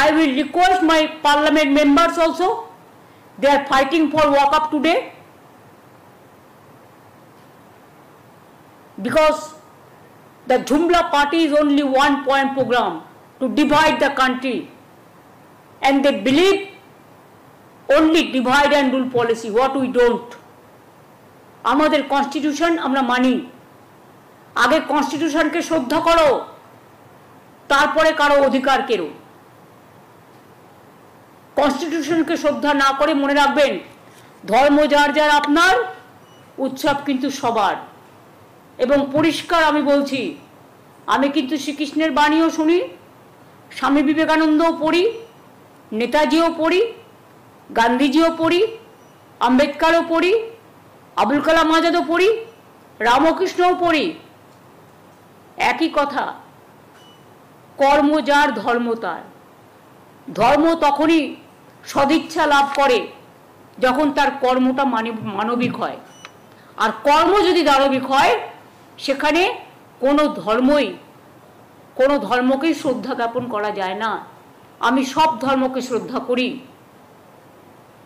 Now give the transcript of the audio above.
I will request my parliament members also. They are fighting for walk up today because the Jumla party is only one point program to divide the country, and they believe only divide and rule policy, what we don't. আমাদের constitution আমরা মানি, আগে কনস্টিটিউশনকে শ্রদ্ধা করো, তারপরে কারো অধিকার কেড়ো। কনস্টিটিউশনকে শ্রদ্ধা না করে মনে রাখবেন ধর্ম যার যার আপনার, উৎসব কিন্তু সবার। এবং পরিষ্কার আমি বলছি, আমি কিন্তু শ্রীকৃষ্ণের বাণীও শুনি, স্বামী বিবেকানন্দও পড়ি, নেতাজিও পড়ি, গান্ধীজিও পড়ি, আম্বেদকরও পড়ি, আবুল কালাম আজাদও পড়ি, রামকৃষ্ণও পড়ি। একই কথা, কর্ম যার ধর্ম তার। ধর্ম তখনই সদিচ্ছা লাভ করে যখন তার কর্মটা মানবিক হয়, আর কর্ম যদি দানবিক হয় সেখানে কোনো ধর্মকেই শ্রদ্ধা জ্ঞাপন করা যায় না। আমি সব ধর্মকে শ্রদ্ধা করি।